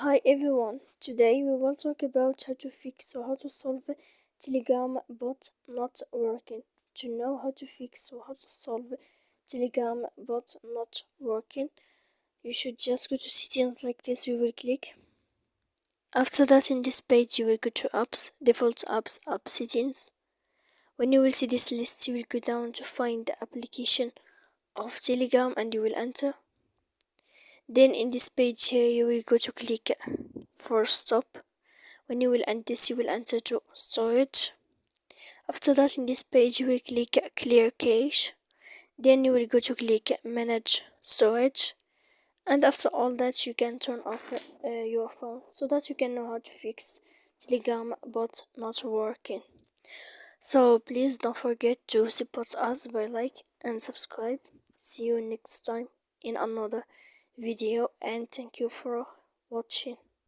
Hi everyone, today we will talk about how to fix or how to solve Telegram bot not working. To know how to fix or how to solve Telegram bot not working, you should just go to settings like this. You will click. After that, in this page you will go to apps, default apps, app settings. When you will see this list, you will go down to find the application of Telegram and you will enter. Then in this page here you will go to click for stop. When you will end this, you will enter to storage. After that, in this page you will click clear cache. Then you will go to click manage storage, and after all that you can turn off your phone so that you can know how to fix Telegram bot not working. So please don't forget to support us by like and subscribe. See you next time in another video, and thank you for watching.